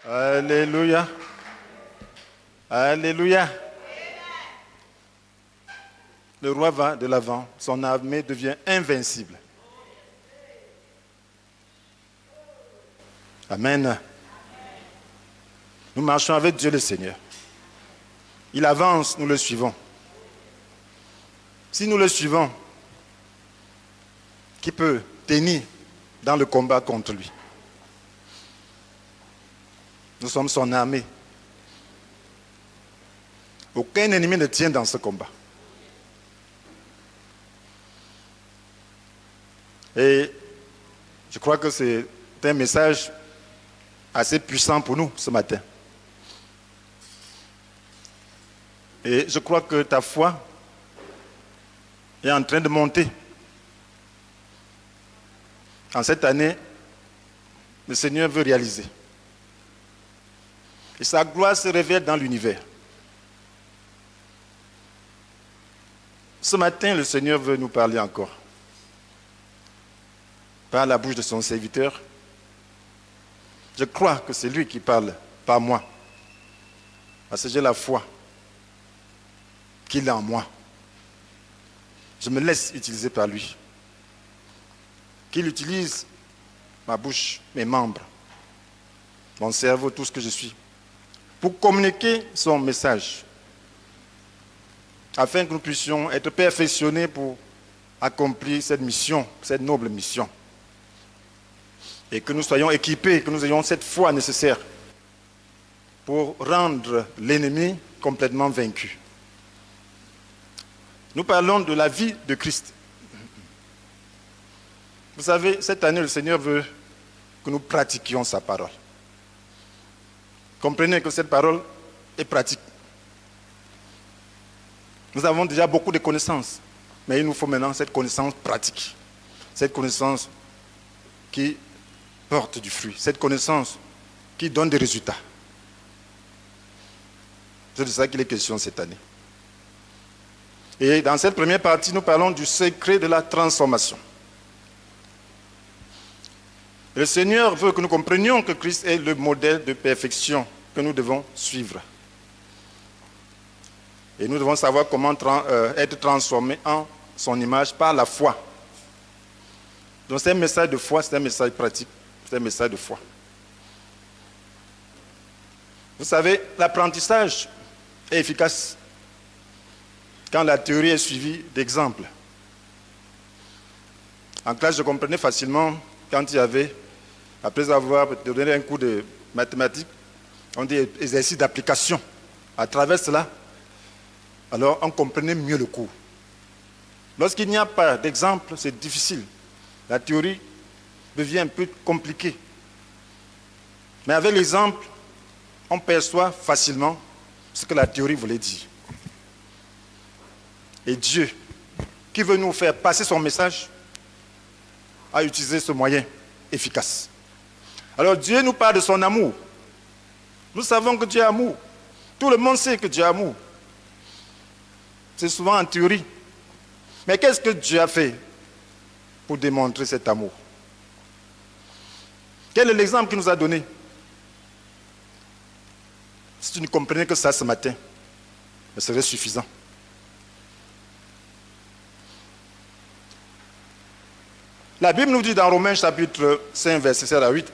Alléluia. Alléluia. Le roi va de l'avant, son armée devient invincible. Amen. Nous marchons avec Dieu le Seigneur. Il avance, nous le suivons. Si nous le suivons, qui peut tenir dans le combat contre lui? Nous sommes son armée. Aucun ennemi ne tient dans ce combat. Et je crois que c'est un message assez puissant pour nous ce matin. Et je crois que ta foi est en train de monter. En cette année, le Seigneur veut réaliser. Et sa gloire se révèle dans l'univers. Ce matin, le Seigneur veut nous parler encore. Par la bouche de son serviteur. Je crois que c'est lui qui parle, pas moi. Parce que j'ai la foi qu'il est en moi. Je me laisse utiliser par lui. Qu'il utilise ma bouche, mes membres, mon cerveau, tout ce que je suis, pour communiquer son message, afin que nous puissions être perfectionnés pour accomplir cette mission, cette noble mission. Et que nous soyons équipés, que nous ayons cette foi nécessaire pour rendre l'ennemi complètement vaincu. Nous parlons de la vie de Christ. Vous savez, cette année, le Seigneur veut que nous pratiquions sa parole. Comprenez que cette parole est pratique. Nous avons déjà beaucoup de connaissances, mais il nous faut maintenant cette connaissance pratique. Cette connaissance qui porte du fruit, cette connaissance qui donne des résultats. C'est de ça qu'il est question cette année. Et dans cette première partie, nous parlons du secret de la transformation. Le Seigneur veut que nous comprenions que Christ est le modèle de perfection que nous devons suivre. Et nous devons savoir comment être transformés en son image par la foi. Donc c'est un message de foi, c'est un message pratique, c'est un message de foi. Vous savez, l'apprentissage est efficace quand la théorie est suivie d'exemples. En classe, je comprenais facilement quand il y avait, après avoir donné un cours de mathématiques, on dit exercice d'application. À travers cela, alors on comprenait mieux le cours. Lorsqu'il n'y a pas d'exemple, c'est difficile. La théorie devient un peu compliquée. Mais avec l'exemple, on perçoit facilement ce que la théorie voulait dire. Et Dieu, qui veut nous faire passer son message, a utilisé ce moyen efficace. Alors Dieu nous parle de son amour. Nous savons que Dieu est amour. Tout le monde sait que Dieu est amour. C'est souvent en théorie. Mais qu'est-ce que Dieu a fait pour démontrer cet amour? Quel est l'exemple qu'il nous a donné? Si tu ne comprenais que ça ce matin, ce serait suffisant. La Bible nous dit dans Romains chapitre 5, verset 7 à 8,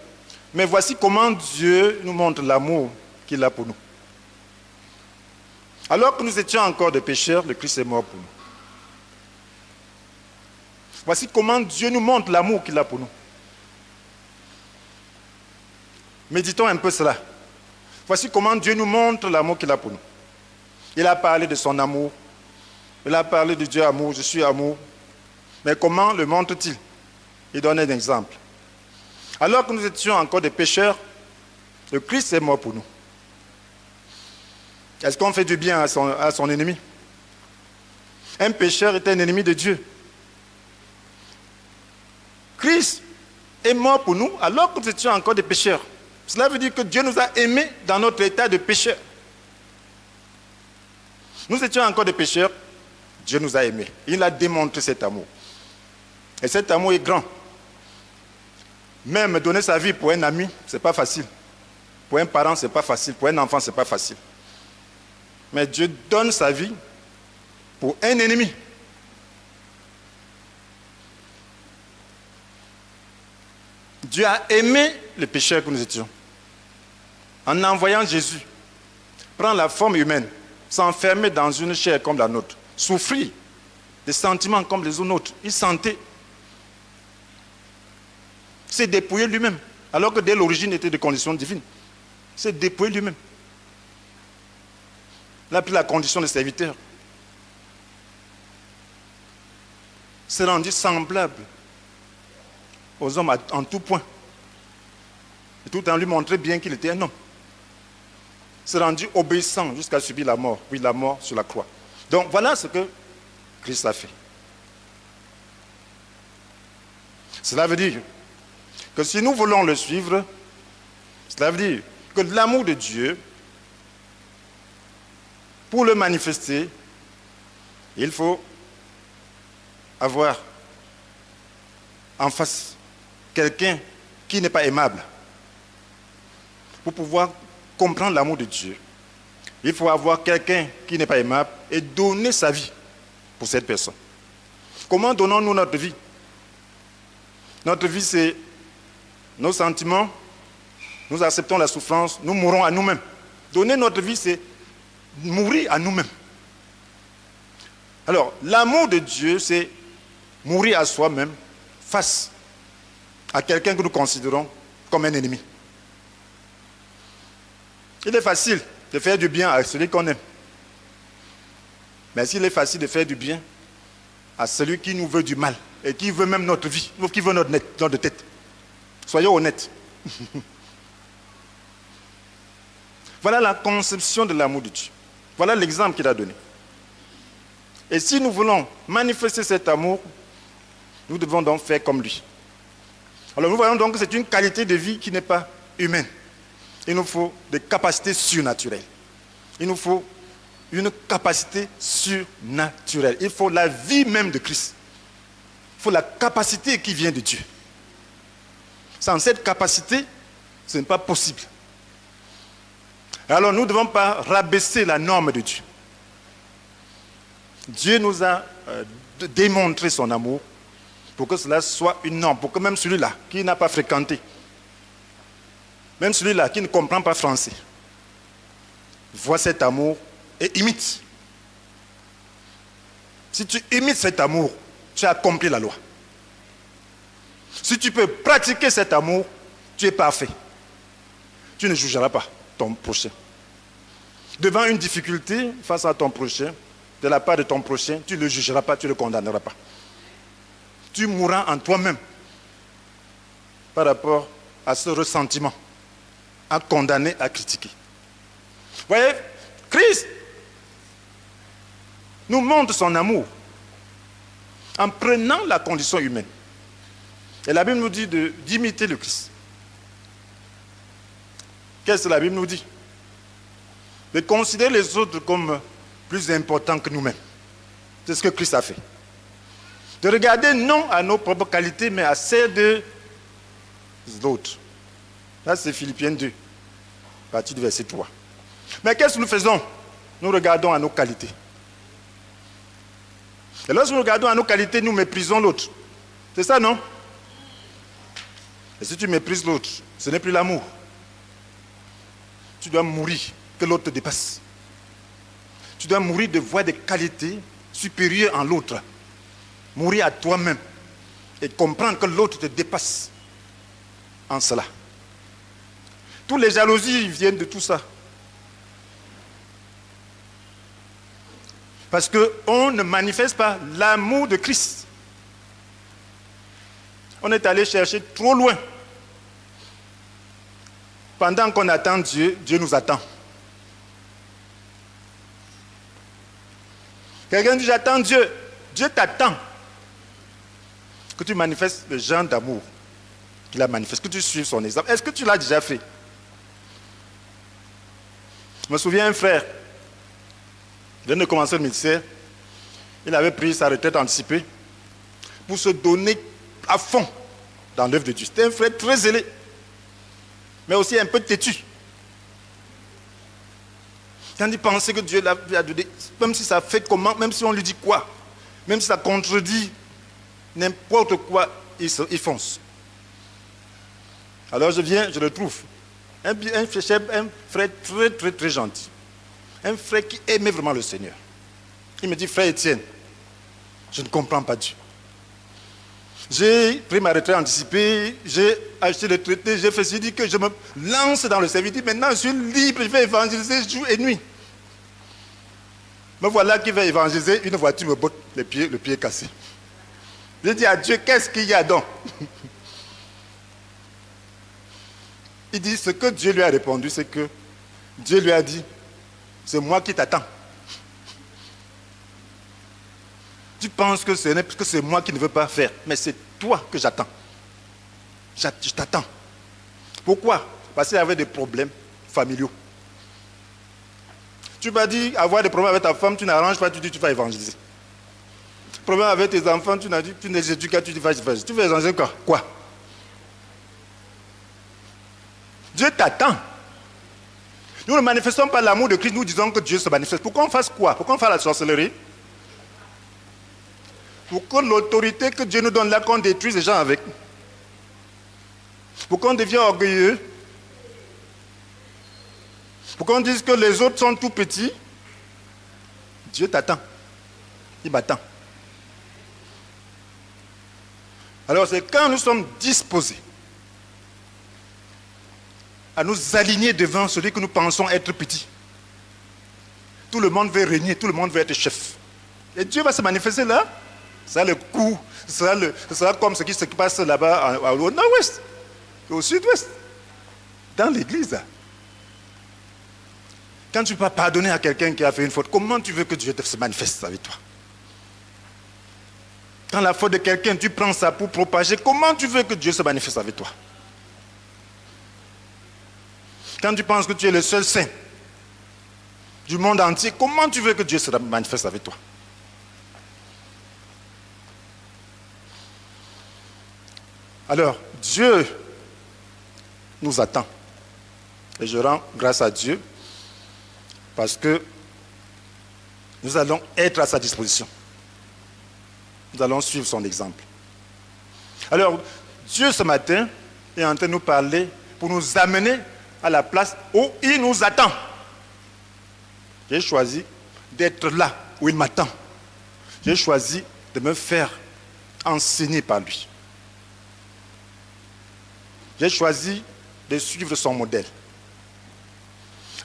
« Mais voici comment Dieu nous montre l'amour qu'il a pour nous. Alors que nous étions encore des pécheurs, le Christ est mort pour nous. Voici comment Dieu nous montre l'amour qu'il a pour nous. Méditons un peu cela. Voici comment Dieu nous montre l'amour qu'il a pour nous. Il a parlé de son amour. Il a parlé de Dieu amour, je suis amour. Mais comment le montre-t-il? Il donne un exemple. Alors que nous étions encore des pécheurs, le Christ est mort pour nous. Est-ce qu'on fait du bien à son ennemi? Un pécheur est un ennemi de Dieu. Christ est mort pour nous alors que nous étions encore des pécheurs. Cela veut dire que Dieu nous a aimés dans notre état de pécheur. Nous étions encore des pécheurs, Dieu nous a aimés. Il a démontré cet amour. Et cet amour est grand. Même donner sa vie pour un ami, ce n'est pas facile. Pour un parent, ce n'est pas facile. Pour un enfant, ce n'est pas facile. Mais Dieu donne sa vie pour un ennemi. Dieu a aimé les pécheurs que nous étions. En envoyant Jésus prendre la forme humaine, s'enfermer dans une chair comme la nôtre, souffrir des sentiments comme les nôtres. Il sentait. S'est dépouillé lui-même, alors que dès l'origine il était de condition divine. S'est dépouillé lui-même. Il a pris la condition de serviteur. S'est rendu semblable aux hommes en tout point. Et tout en lui montrer bien qu'il était un homme. S'est rendu obéissant jusqu'à subir la mort. Oui, la mort sur la croix. Donc voilà ce que Christ a fait. Cela veut dire que si nous voulons le suivre, cela veut dire que l'amour de Dieu, pour le manifester, il faut avoir en face quelqu'un qui n'est pas aimable. Pour pouvoir comprendre l'amour de Dieu, il faut avoir quelqu'un qui n'est pas aimable et donner sa vie pour cette personne. Comment donnons-nous notre vie? Notre vie, c'est nos sentiments, nous acceptons la souffrance, nous mourons à nous-mêmes. Donner notre vie, c'est mourir à nous-mêmes. Alors, l'amour de Dieu, c'est mourir à soi-même face à quelqu'un que nous considérons comme un ennemi. Il est facile de faire du bien à celui qu'on aime. Mais s'il est facile de faire du bien à celui qui nous veut du mal et qui veut même notre vie, qui veut notre tête. Soyons honnêtes. Voilà la conception de l'amour de Dieu. Voilà l'exemple qu'il a donné. Et si nous voulons manifester cet amour, nous devons donc faire comme lui. Alors nous voyons donc que c'est une qualité de vie qui n'est pas humaine. Il nous faut des capacités surnaturelles. Il nous faut une capacité surnaturelle. Il faut la vie même de Christ. Il faut la capacité qui vient de Dieu. Sans cette capacité, ce n'est pas possible. Alors nous ne devons pas rabaisser la norme de Dieu. Dieu nous a démontré son amour pour que cela soit une norme, pour que même celui-là qui n'a pas fréquenté, même celui-là qui ne comprend pas français, voit cet amour et imite. Si tu imites cet amour, tu as accompli la loi. Si tu peux pratiquer cet amour, tu es parfait. Tu ne jugeras pas ton prochain. Devant une difficulté face à ton prochain, de la part de ton prochain, tu ne le jugeras pas, tu ne le condamneras pas. Tu mourras en toi-même par rapport à ce ressentiment, à condamner, à critiquer. Vous voyez, Christ nous montre son amour en prenant la condition humaine. Et la Bible nous dit d'imiter le Christ. Qu'est-ce que la Bible nous dit? De considérer les autres comme plus importants que nous-mêmes. C'est ce que Christ a fait. De regarder non à nos propres qualités, mais à celles des autres. Là, c'est Philippiens 2, à partir du verset 3. Mais qu'est-ce que nous faisons? Nous regardons à nos qualités. Et lorsque nous regardons à nos qualités, nous méprisons l'autre. C'est ça, non? Et si tu méprises l'autre, ce n'est plus l'amour. Tu dois mourir, que l'autre te dépasse. Tu dois mourir de voir des qualités supérieures en l'autre. Mourir à toi-même et comprendre que l'autre te dépasse en cela. Toutes les jalousies viennent de tout ça. Parce qu'on ne manifeste pas l'amour de Christ. On est allé chercher trop loin. Pendant qu'on attend Dieu, Dieu nous attend. Quelqu'un dit, j'attends Dieu. Dieu t'attend. Que tu manifestes le genre d'amour qu'il a manifesté, que tu suives son exemple. Est-ce que tu l'as déjà fait? Je me souviens d'un frère, il vient de commencer le ministère, il avait pris sa retraite anticipée pour se donner à fond dans l'œuvre de Dieu. C'était un frère très zélé, mais aussi un peu têtu. Quand il pensait que Dieu lui a donné, même si ça fait comment, même si on lui dit quoi, même si ça contredit n'importe quoi, il fonce. Alors je viens, je le trouve. Un frère très, très, très gentil. Un frère qui aimait vraiment le Seigneur. Il me dit, frère Étienne, je ne comprends pas Dieu. J'ai pris ma retraite anticipée, j'ai acheté le traité, j'ai fait, j'ai dit que je me lance dans le service. Il dit, maintenant je suis libre, je vais évangéliser jour et nuit. Me voilà qui va évangéliser, une voiture me botte le pied cassé. J'ai dit à Dieu, qu'est-ce qu'il y a donc? Il dit, ce que Dieu lui a répondu, c'est que Dieu lui a dit, c'est moi qui t'attends. Tu penses que c'est moi qui ne veux pas faire, mais c'est toi que j'attends. Je t'attends. Pourquoi? Parce qu'il y avait des problèmes familiaux. Tu m'as dit avoir des problèmes avec ta femme, tu n'arranges pas, tu dis tu vas évangéliser. Problème avec tes enfants, tu n'as dit, tu n'éduques pas, tu dis vas-y. Tu veux évangéliser quoi? Dieu t'attend. Nous ne manifestons pas l'amour de Christ, nous disons que Dieu se manifeste. Pourquoi on fasse quoi? Pourquoi on fasse la sorcellerie? Pour que l'autorité que Dieu nous donne là, qu'on détruise les gens avec. Pour qu'on devienne orgueilleux. Pour qu'on dise que les autres sont tout petits. Dieu t'attend. Il m'attend. Alors c'est quand nous sommes disposés à nous aligner devant celui que nous pensons être petit. Tout le monde veut régner, tout le monde veut être chef. Et Dieu va se manifester là. Ça le coup, ce sera comme ce qui se passe là-bas au nord-ouest, au sud-ouest, dans l'église. Quand tu ne peux pas pardonner à quelqu'un qui a fait une faute, comment tu veux que Dieu se manifeste avec toi? Quand la faute de quelqu'un, tu prends ça pour propager, comment tu veux que Dieu se manifeste avec toi? Quand tu penses que tu es le seul saint du monde entier, comment tu veux que Dieu se manifeste avec toi? Alors, Dieu nous attend. Et je rends grâce à Dieu parce que nous allons être à sa disposition. Nous allons suivre son exemple. Alors, Dieu ce matin est en train de nous parler pour nous amener à la place où il nous attend. J'ai choisi d'être là où il m'attend. J'ai choisi de me faire enseigner par lui. J'ai choisi de suivre son modèle.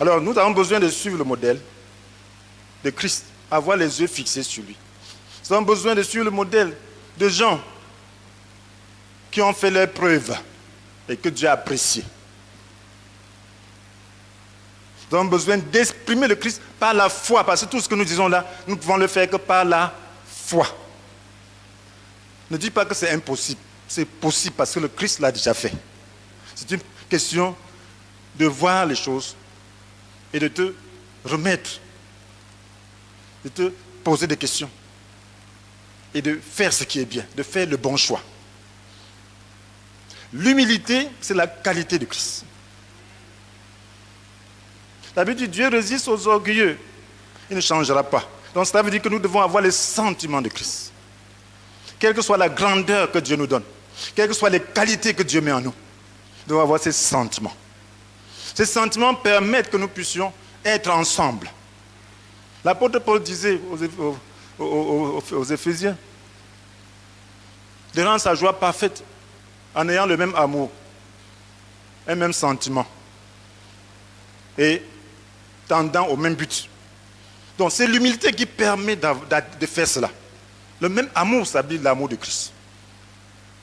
Alors, nous avons besoin de suivre le modèle de Christ, avoir les yeux fixés sur lui. Nous avons besoin de suivre le modèle de gens qui ont fait leurs preuves et que Dieu a apprécié. Nous avons besoin d'exprimer le Christ par la foi, parce que tout ce que nous disons là, nous ne pouvons le faire que par la foi. Ne dis pas que c'est impossible. C'est possible parce que le Christ l'a déjà fait. C'est une question de voir les choses et de te remettre, de te poser des questions et de faire ce qui est bien, de faire le bon choix. L'humilité, c'est la qualité de Christ. La Bible dit Dieu résiste aux orgueilleux. Il ne changera pas. Donc ça veut dire que nous devons avoir les sentiments de Christ. Quelle que soit la grandeur que Dieu nous donne, quelles que soient les qualités que Dieu met en nous, nous devons avoir ces sentiments. Ces sentiments permettent que nous puissions être ensemble. L'apôtre Paul disait aux Éphésiens de rendre sa joie parfaite en ayant le même amour, un même sentiment et tendant au même but. Donc c'est l'humilité qui permet de faire cela. Le même amour s'habille l'amour de Christ.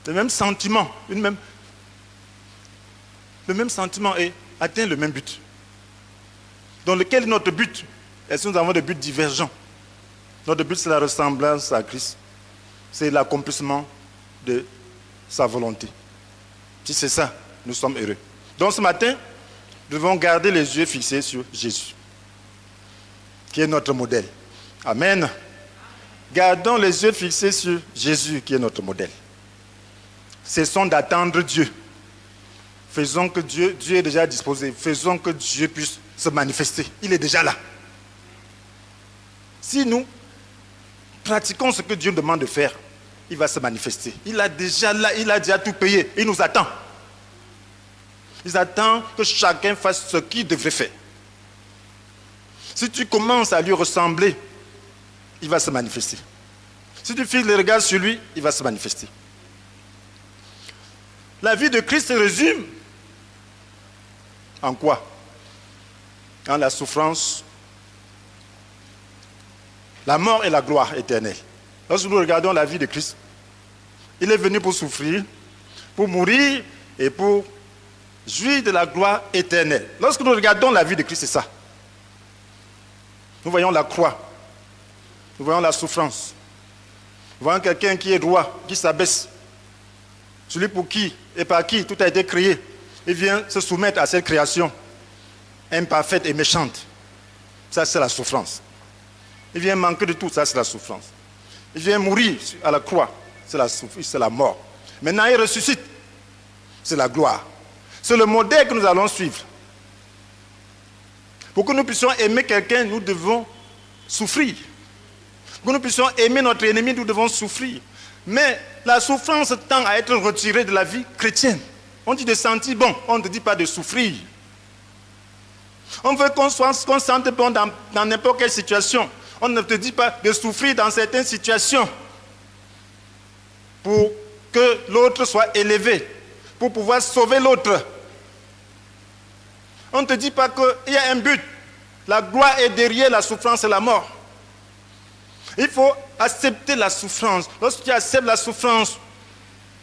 Le même sentiment, le même sentiment et atteint le même but. Dans lequel est notre but? Est-ce que nous avons des buts divergents? Notre but, c'est la ressemblance à Christ. C'est l'accomplissement de sa volonté. Si c'est ça, nous sommes heureux. Donc ce matin, nous devons garder les yeux fixés sur Jésus, qui est notre modèle. Amen. Gardons les yeux fixés sur Jésus, qui est notre modèle. Cessons d'attendre Dieu. Faisons que Dieu est déjà disposé. Faisons que Dieu puisse se manifester. Il est déjà là. Si nous pratiquons ce que Dieu nous demande de faire, il va se manifester. Il a déjà tout payé. Il nous attend. Il attend que chacun fasse ce qu'il devrait faire. Si tu commences à lui ressembler, il va se manifester. Si tu fixes le regard sur lui, il va se manifester. La vie de Christ se résume en quoi? En la souffrance, la mort et la gloire éternelle. Lorsque nous regardons la vie de Christ, il est venu pour souffrir, pour mourir et pour jouir de la gloire éternelle. Lorsque nous regardons la vie de Christ, c'est ça. Nous voyons la croix, nous voyons la souffrance, nous voyons quelqu'un qui est roi, qui s'abaisse, celui pour qui et par qui tout a été créé. Il vient se soumettre à cette création imparfaite et méchante. Ça, c'est la souffrance. Il vient manquer de tout, ça, c'est la souffrance. Il vient mourir à la croix, c'est la mort. Maintenant, il ressuscite, c'est la gloire. C'est le modèle que nous allons suivre. Pour que nous puissions aimer quelqu'un, nous devons souffrir. Pour que nous puissions aimer notre ennemi, nous devons souffrir. Mais la souffrance tend à être retirée de la vie chrétienne. On dit de sentir bon, on ne te dit pas de souffrir. On veut qu'on se sente bon dans n'importe quelle situation. On ne te dit pas de souffrir dans certaines situations pour que l'autre soit élevé, pour pouvoir sauver l'autre. On ne te dit pas qu'il y a un but. La gloire est derrière la souffrance et la mort. Il faut accepter la souffrance. Lorsque tu acceptes la souffrance,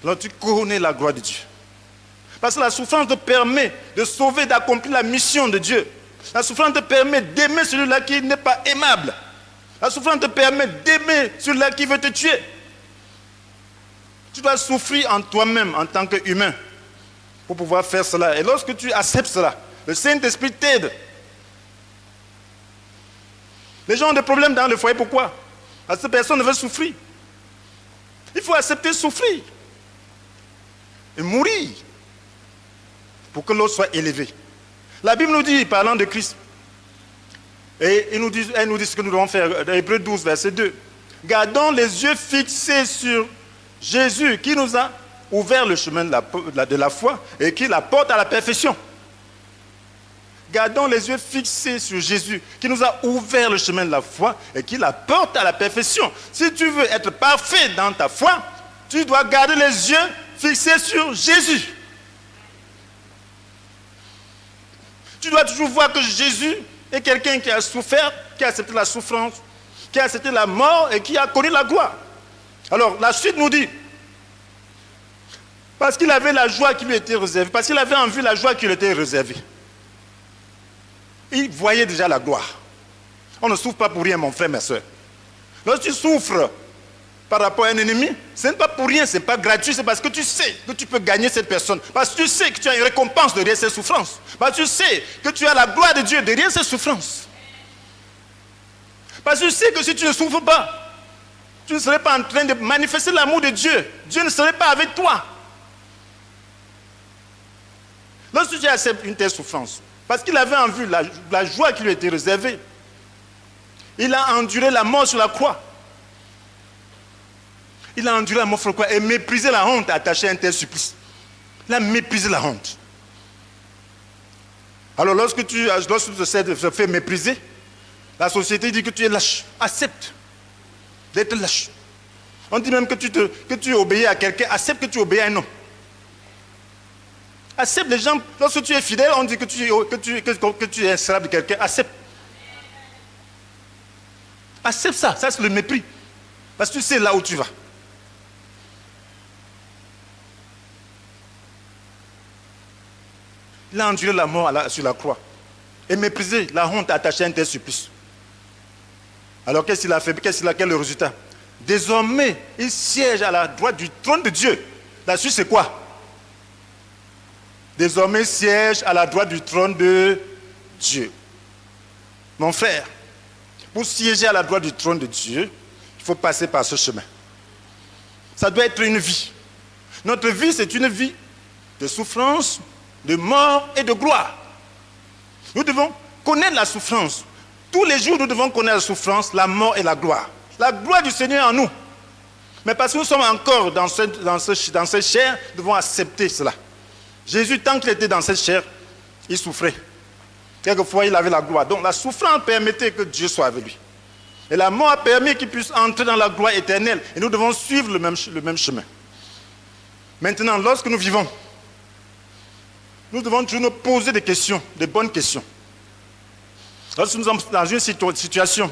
alors tu connais la gloire de Dieu. Parce que la souffrance te permet de sauver, d'accomplir la mission de Dieu. La souffrance te permet d'aimer celui-là qui n'est pas aimable. La souffrance te permet d'aimer celui-là qui veut te tuer. Tu dois souffrir en toi-même en tant qu'humain pour pouvoir faire cela. Et lorsque tu acceptes cela, le Saint-Esprit t'aide. Les gens ont des problèmes dans le foyer, pourquoi? Parce que personne ne veut souffrir. Il faut accepter souffrir et mourir pour que l'autre soit élevé. La Bible nous dit, parlant de Christ, et elle nous dit ce que nous devons faire, dans Hébreux 12, verset 2. Gardons les yeux fixés sur Jésus qui nous a ouvert le chemin de la foi et qui la porte à la perfection. Gardons les yeux fixés sur Jésus qui nous a ouvert le chemin de la foi et qui la porte à la perfection. Si tu veux être parfait dans ta foi, tu dois garder les yeux fixés sur Jésus. Tu dois toujours voir que Jésus est quelqu'un qui a souffert, qui a accepté la souffrance, qui a accepté la mort et qui a connu la gloire. Alors, la suite nous dit, parce qu'il avait la joie qui lui était réservée, parce qu'il avait en vue la joie qui lui était réservée. Il voyait déjà la gloire. On ne souffre pas pour rien, mon frère, ma soeur. Lorsque tu souffres par rapport à un ennemi, ce n'est pas pour rien, ce n'est pas gratuit, c'est parce que tu sais que tu peux gagner cette personne. Parce que tu sais que tu as une récompense derrière cette souffrance. Parce que tu sais que tu as la gloire de Dieu derrière cette souffrance. Parce que tu sais que si tu ne souffres pas, tu ne serais pas en train de manifester l'amour de Dieu. Dieu ne serait pas avec toi. Lorsque tu acceptes une telle souffrance, parce qu'il avait en vue la joie qui lui était réservée, il a enduré la mort sur la croix. Il a enduré la mort sur la croix et méprisé la honte attachée à un tel supplice. Il a méprisé la honte. Alors lorsque tu te fais mépriser, la société dit que tu es lâche. Accepte d'être lâche. On dit même que tu obéis à quelqu'un, accepte que tu obéis à un homme. Accepte les gens, lorsque tu es fidèle, on dit que tu es esclave de quelqu'un, accepte. Accepte ça, ça c'est le mépris. Parce que tu sais là où tu vas. Il a enduré la mort sur la croix et méprisé la honte attachée à un tel supplice. Alors qu'est-ce qu'il a fait? Quel est le résultat? Désormais, il siège à la droite du trône de Dieu. La suite c'est quoi? Désormais, il siège à la droite du trône de Dieu. Mon frère, pour siéger à la droite du trône de Dieu, il faut passer par ce chemin. Ça doit être une vie. Notre vie, c'est une vie de souffrance, de mort et de gloire. Nous devons connaître la souffrance. Tous les jours, nous devons connaître la souffrance, la mort et la gloire. La gloire du Seigneur en nous. Mais parce que nous sommes encore dans cette chair, nous devons accepter cela. Jésus, tant qu'il était dans cette chair, il souffrait. Quelquefois, il avait la gloire. Donc la souffrance permettait que Dieu soit avec lui. Et la mort a permis qu'il puisse entrer dans la gloire éternelle. Et nous devons suivre le même chemin. Maintenant, lorsque nous vivons, nous devons toujours nous poser des questions, des bonnes questions. Lorsque nous sommes dans une situation,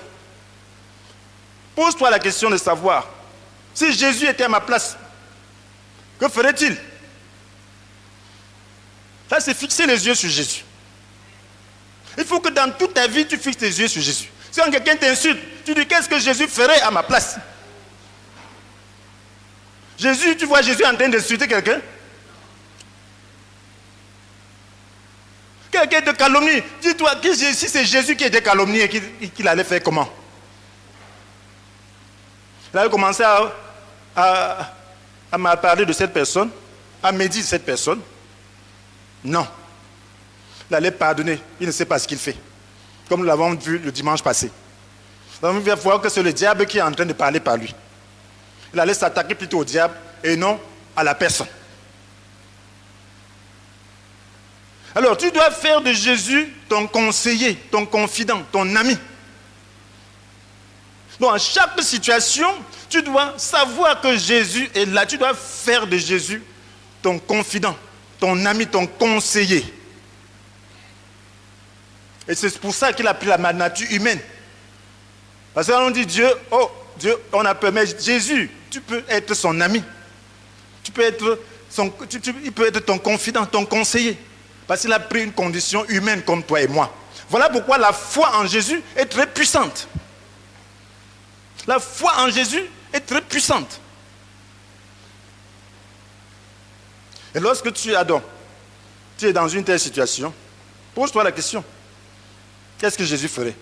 pose-toi la question de savoir, si Jésus était à ma place, que ferait-il? Ça, c'est fixer les yeux sur Jésus. Il faut que dans toute ta vie, tu fixes tes yeux sur Jésus. Si quelqu'un t'insulte, tu dis, qu'est-ce que Jésus ferait à ma place? Jésus, tu vois Jésus en train d'insulter quelqu'un? Quelqu'un te calomnie. Dis-toi, si c'est Jésus qui était calomnié, qu'il allait faire comment? Il allait commencer à me parler de cette personne, à me dire de cette personne. Non. Il allait pardonner. Il ne sait pas ce qu'il fait. Comme nous l'avons vu le dimanche passé. Nous allons voir que c'est le diable qui est en train de parler par lui. Il allait s'attaquer plutôt au diable et non à la personne. Alors, tu dois faire de Jésus ton conseiller, ton confident, ton ami. Dans chaque situation, tu dois savoir que Jésus est là. Tu dois faire de Jésus ton confident, ton ami, ton conseiller. Et c'est pour ça qu'il a pris la nature humaine. Parce que quand on dit Dieu, oh, Dieu, on a peur. Mais Jésus, tu peux être son ami. Il peut être ton confident, ton conseiller. Parce qu'il a pris une condition humaine comme toi et moi. Voilà pourquoi la foi en Jésus est très puissante. La foi en Jésus est très puissante. Et lorsque tu es dans une telle situation, pose-toi la question. Qu'est-ce que Jésus ferait?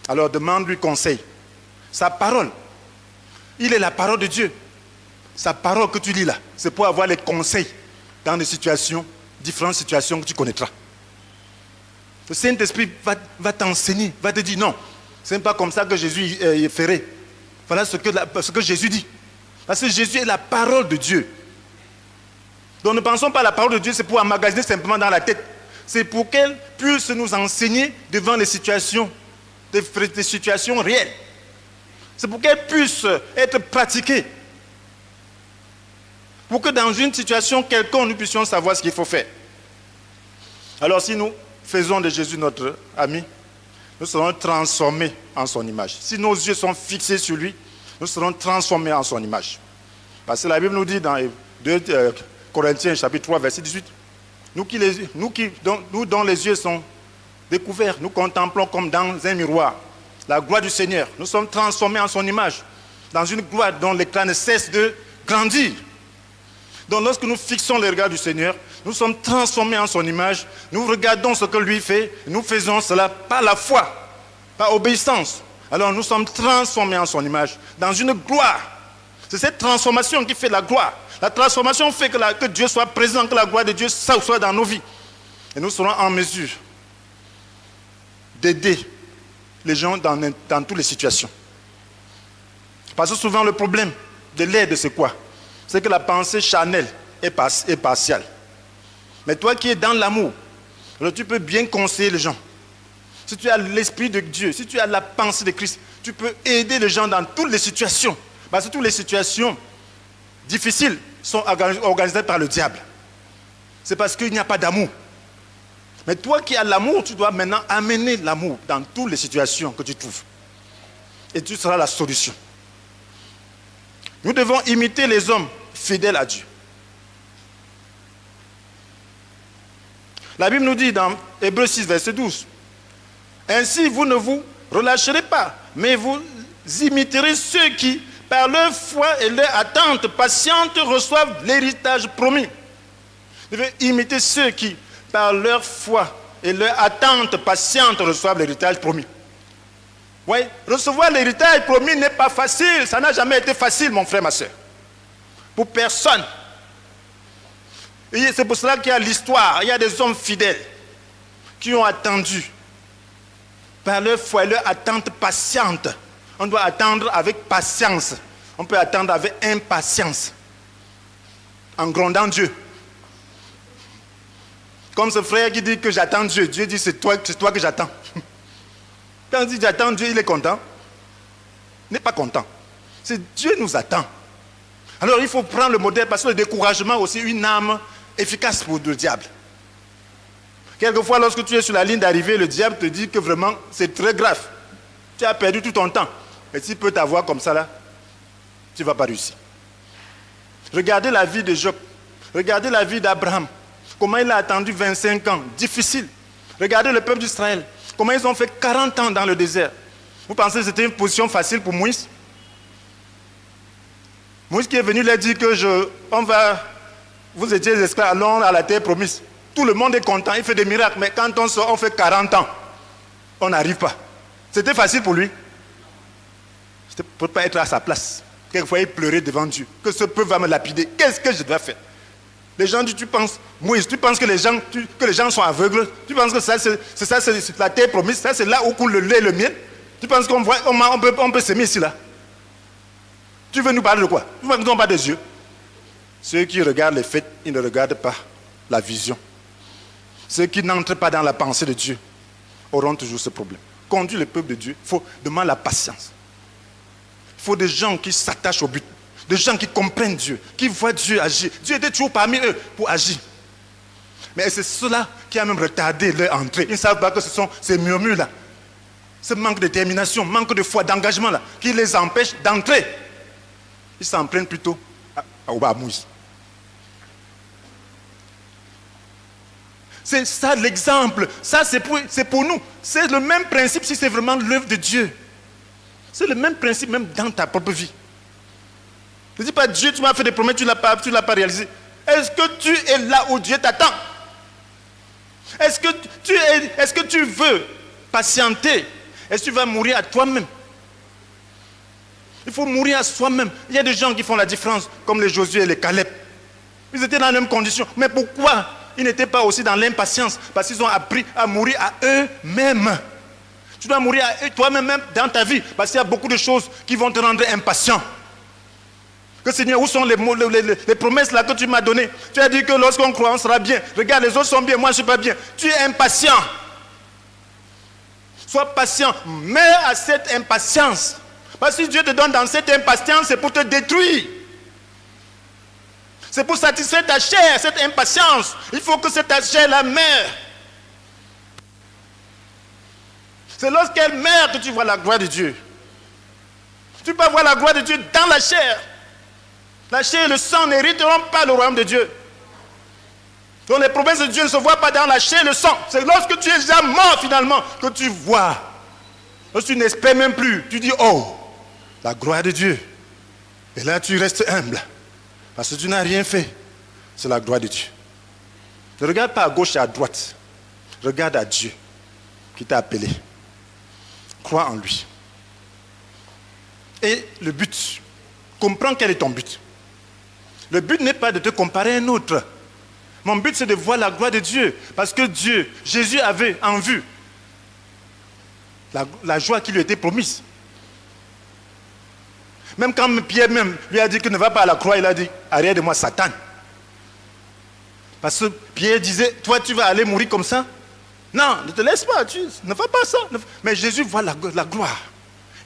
Alors demande-lui conseil. Sa parole. Il est la parole de Dieu. Sa parole que tu lis là, c'est pour avoir les conseils dans des situations, différentes situations que tu connaîtras. Le Saint-Esprit va t'enseigner, va te dire non, ce n'est pas comme ça que Jésus ferait. Voilà ce que Jésus dit. Parce que Jésus est la parole de Dieu. Donc ne pensons pas à la parole de Dieu, c'est pour emmagasiner simplement dans la tête. C'est pour qu'elle puisse nous enseigner devant les situations, des situations réelles. C'est pour qu'elle puisse être pratiquée. Pour que dans une situation quelconque, nous puissions savoir ce qu'il faut faire. Alors si nous faisons de Jésus notre ami, nous serons transformés en son image. Si nos yeux sont fixés sur lui, nous serons transformés en son image. Parce que la Bible nous dit dans 2 Corinthiens chapitre 3 verset 18, nous dont les yeux sont découverts, nous contemplons comme dans un miroir la gloire du Seigneur. Nous sommes transformés en son image, dans une gloire dont l'éclat ne cesse de grandir. Donc lorsque nous fixons le regard du Seigneur, nous sommes transformés en son image, nous regardons ce que lui fait, nous faisons cela par la foi, par obéissance. Alors nous sommes transformés en son image, dans une gloire. C'est cette transformation qui fait la gloire. La transformation fait que Dieu soit présent, que la gloire de Dieu soit dans nos vies. Et nous serons en mesure d'aider les gens dans toutes les situations. Parce que souvent le problème de l'aide, c'est quoi? C'est que la pensée charnelle est partiale. Mais toi qui es dans l'amour, alors tu peux bien conseiller les gens. Si tu as l'esprit de Dieu, si tu as la pensée de Christ, tu peux aider les gens dans toutes les situations. Parce que toutes les situations difficiles sont organisées par le diable. C'est parce qu'il n'y a pas d'amour. Mais toi qui as l'amour, tu dois maintenant amener l'amour dans toutes les situations que tu trouves. Et tu seras la solution. Nous devons imiter les hommes fidèles à Dieu. La Bible nous dit dans Hébreux 6, verset 12, « Ainsi vous ne vous relâcherez pas, mais vous imiterez ceux qui, par leur foi et leur attente patiente, reçoivent l'héritage promis. » Vous devez imiter ceux qui, par leur foi et leur attente patiente, reçoivent l'héritage promis. Oui, recevoir l'héritage promis n'est pas facile. Ça n'a jamais été facile, mon frère, ma soeur. Pour personne. Et c'est pour cela qu'il y a l'histoire. Il y a des hommes fidèles qui ont attendu par leur foi et leur attente patiente. On doit attendre avec patience. On peut attendre avec impatience. En grondant Dieu. Comme ce frère qui dit que j'attends Dieu. Dieu dit c'est toi que j'attends. Quand il dit j'attends Dieu, il est content. Il n'est pas content. C'est Dieu nous attend. Alors il faut prendre le modèle parce que le découragement est aussi une arme efficace pour le diable. Quelquefois, lorsque tu es sur la ligne d'arrivée, le diable te dit que vraiment, c'est très grave. Tu as perdu tout ton temps. Et s'il peut t'avoir comme ça, là, tu ne vas pas réussir. Regardez la vie de Job. Regardez la vie d'Abraham. Comment il a attendu 25 ans. Difficile. Regardez le peuple d'Israël. Comment ils ont fait 40 ans dans le désert. Vous pensez que c'était une position facile pour Moïse? Moïse qui est venu leur dire que vous étiez les esclaves, allons à la terre promise. Tout le monde est content, il fait des miracles, mais quand on sort, on fait 40 ans. On n'arrive pas. C'était facile pour lui. C'était pour ne pas être à sa place. Quelquefois, il pleurait devant Dieu. Que ce peuple va me lapider. Qu'est-ce que je dois faire? Les gens disent, tu penses, Moïse, tu penses que les gens sont aveugles? Tu penses que ça, c'est la terre promise? Ça, c'est là où coule le lait et le miel? Tu penses qu'on peut s'aimer ici, là? Tu veux nous parler de quoi? Tu veux nous parler des yeux? Ceux qui regardent les faits, ils ne regardent pas la vision. Ceux qui n'entrent pas dans la pensée de Dieu auront toujours ce problème. Conduire le peuple de Dieu, il faut demander la patience. Il faut des gens qui s'attachent au but. Des gens qui comprennent Dieu, qui voient Dieu agir. Dieu était toujours parmi eux pour agir. Mais c'est cela qui a même retardé leur entrée. Ils ne savent pas que ce sont ces murmures-là, ce manque de détermination, manque de foi, d'engagement-là, qui les empêche d'entrer. Ils s'en prennent plutôt à Moïse. C'est ça l'exemple. Ça, c'est pour nous. C'est le même principe si c'est vraiment l'œuvre de Dieu. C'est le même principe même dans ta propre vie. Ne dis pas Dieu, tu m'as fait des promesses, tu ne l'as pas réalisé. Est-ce que tu es là où Dieu t'attend? Est-ce que tu veux patienter? Est-ce que tu vas mourir à toi-même? Il faut mourir à soi-même. Il y a des gens qui font la différence, comme les Josué et les Caleb. Ils étaient dans les mêmes conditions. Mais pourquoi ils n'étaient pas aussi dans l'impatience? Parce qu'ils ont appris à mourir à eux-mêmes. Tu dois mourir à toi-même même dans ta vie. Parce qu'il y a beaucoup de choses qui vont te rendre impatient. Que Seigneur, où sont les promesses là que tu m'as données? Tu as dit que lorsqu'on croit, on sera bien. Regarde, les autres sont bien, moi je ne suis pas bien. Tu es impatient. Sois patient. Meurs à cette impatience. Parce que si Dieu te donne dans cette impatience, c'est pour te détruire. C'est pour satisfaire ta chair, cette impatience. Il faut que cette chair-là meure. C'est lorsqu'elle meurt que tu vois la gloire de Dieu. Tu peux voir la gloire de Dieu dans la chair. La chair et le sang n'hériteront pas le royaume de Dieu. Donc les promesses de Dieu ne se voient pas dans la chair et le sang. C'est lorsque tu es déjà mort finalement que tu vois. Lorsque tu n'espères même plus, tu dis, oh, la gloire de Dieu. Et là tu restes humble. Parce que tu n'as rien fait. C'est la gloire de Dieu. Ne regarde pas à gauche et à droite. Regarde à Dieu qui t'a appelé. Crois en lui. Et le but, comprends quel est ton but. Le but n'est pas de te comparer à un autre. Mon but c'est de voir la gloire de Dieu. Parce que Dieu, Jésus avait en vue la joie qui lui était promise. Même quand Pierre même lui a dit qu'il ne va pas à la croix, il a dit, arrière de moi Satan. Parce que Pierre disait, toi tu vas aller mourir comme ça? Non, ne te laisse pas, tu ne fais pas ça. Mais Jésus voit la gloire.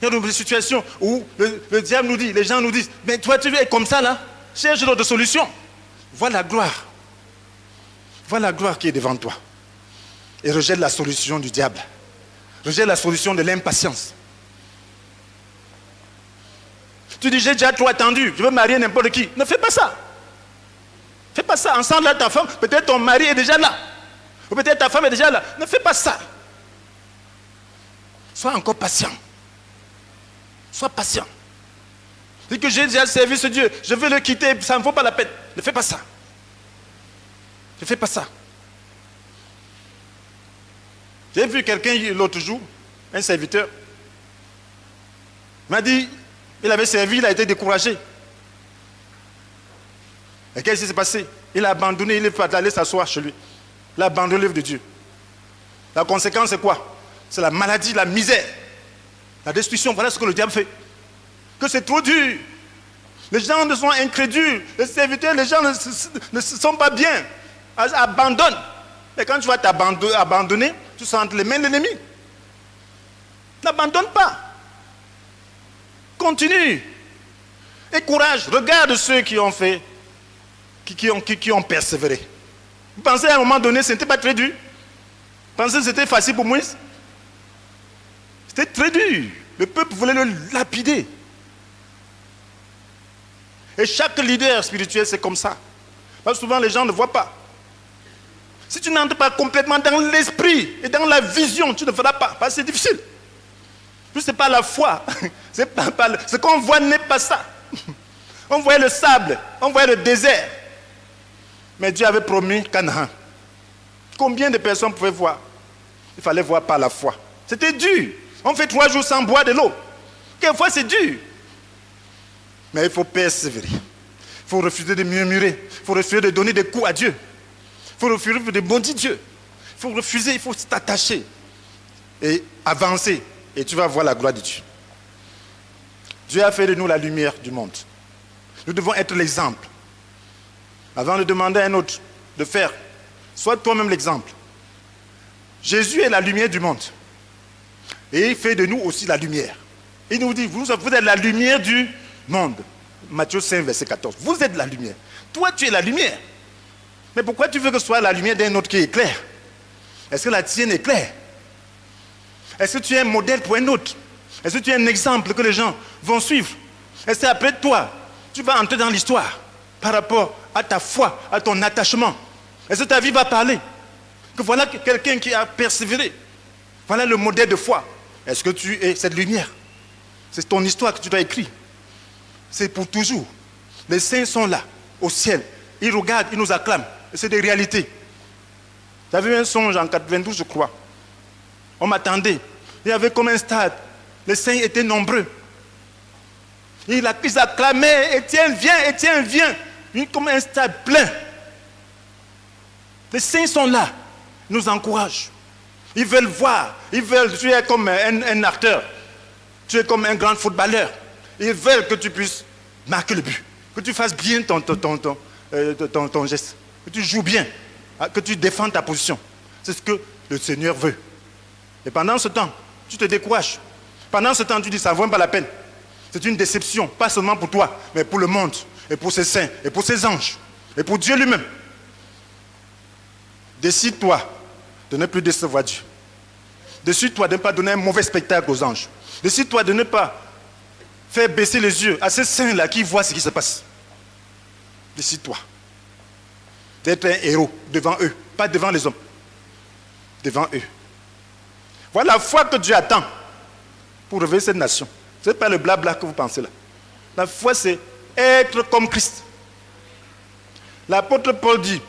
Il y a des situations où le diable nous dit, les gens nous disent, mais toi tu es comme ça là, cherche d'autres solutions. Vois la gloire. Vois la gloire qui est devant toi. Et rejette la solution du diable. Rejette la solution de l'impatience. Tu dis, j'ai déjà trop attendu, je veux marier n'importe qui. Ne fais pas ça. Fais pas ça. Ensemble là, ta femme, peut-être ton mari est déjà là. Ou peut-être ta femme est déjà là. Ne fais pas ça. Sois encore patient. Sois patient. Dis que j'ai déjà servi ce Dieu, je veux le quitter, ça ne vaut pas la peine. Ne fais pas ça. Ne fais pas ça. J'ai vu quelqu'un l'autre jour, un serviteur, il m'a dit, il avait servi, il a été découragé. Et qu'est-ce qui s'est passé? Il a abandonné, il est allé s'asseoir chez lui. Il a abandonné l'œuvre de Dieu. La conséquence c'est quoi? c'est la maladie, la misère, la destruction. Voilà ce que le diable fait. Que c'est trop dur. Les gens ne sont incrédules. Les serviteurs, les gens ne se sont pas bien. Abandonnent. Et quand tu vas t'abandonner, tu seras entre les mains de l'ennemi. N'abandonne pas. Continue. Et courage. Regarde ceux qui ont fait, qui ont persévéré. Vous pensez à un moment donné, ce n'était pas très dur. Vous pensez que c'était facile pour Moïse? C'était très dur. Le peuple voulait le lapider. Et chaque leader spirituel, c'est comme ça. Parce que souvent, les gens ne voient pas. Si tu n'entres pas complètement dans l'esprit et dans la vision, tu ne feras pas. Parce que c'est difficile. Ce n'est pas la foi. Ce qu'on voit n'est pas ça. On voyait le sable, on voyait le désert. Mais Dieu avait promis Canaan. Combien de personnes pouvaient voir? Il fallait voir par la foi. C'était dur. On fait 3 jours sans boire de l'eau. Quelquefois, c'est dur. Mais il faut persévérer. Il faut refuser de murmurer. Il faut refuser de donner des coups à Dieu. Il faut refuser de maudire Dieu. Il faut refuser, il faut t'attacher et avancer. Et tu vas voir la gloire de Dieu. Dieu a fait de nous la lumière du monde. Nous devons être l'exemple. Avant de demander à un autre de faire, sois toi-même l'exemple. Jésus est la lumière du monde. Et il fait de nous aussi la lumière. Il nous dit, vous êtes la lumière du monde. Matthieu 5, verset 14. Vous êtes la lumière. Toi, tu es la lumière. Mais pourquoi tu veux que ce soit la lumière d'un autre qui est claire? Est-ce que la tienne est claire? Est-ce que tu es un modèle pour un autre? Est-ce que tu es un exemple que les gens vont suivre? Est-ce qu'après toi, tu vas entrer dans l'histoire par rapport à ta foi, à ton attachement? Est-ce que ta vie va parler? Que voilà quelqu'un qui a persévéré. Voilà le modèle de foi. Est-ce que tu es cette lumière? C'est ton histoire que tu dois écrire. C'est pour toujours. Les saints sont là, au ciel. Ils regardent, ils nous acclament. C'est des réalités. J'avais eu un songe en 92, je crois. On m'attendait. Il y avait comme un stade. Les saints étaient nombreux. Ils acclamaient, Étienne, viens. Comme un stade plein. Les saints sont là. Ils nous encouragent. Ils veulent voir. Tu es comme un acteur. Tu es comme un grand footballeur. Ils veulent que tu puisses marquer le but. Que tu fasses bien ton geste. Que tu joues bien. Que tu défends ta position. C'est ce que le Seigneur veut. Et pendant ce temps, tu te décourages. Pendant ce temps, tu dis, ça ne vaut pas la peine. C'est une déception, pas seulement pour toi, mais pour le monde, et pour ses saints, et pour ses anges, et pour Dieu lui-même. Décide-toi de ne plus décevoir Dieu. Décide-toi de ne pas donner un mauvais spectacle aux anges. Décide-toi de ne pas faire baisser les yeux à ces saints-là qui voient ce qui se passe. Décide-toi d'être un héros devant eux, pas devant les hommes. Devant eux. Voilà la foi que Dieu attend pour réveiller cette nation. Ce n'est pas le blabla que vous pensez là. La foi, c'est être comme Christ. L'apôtre Paul dit,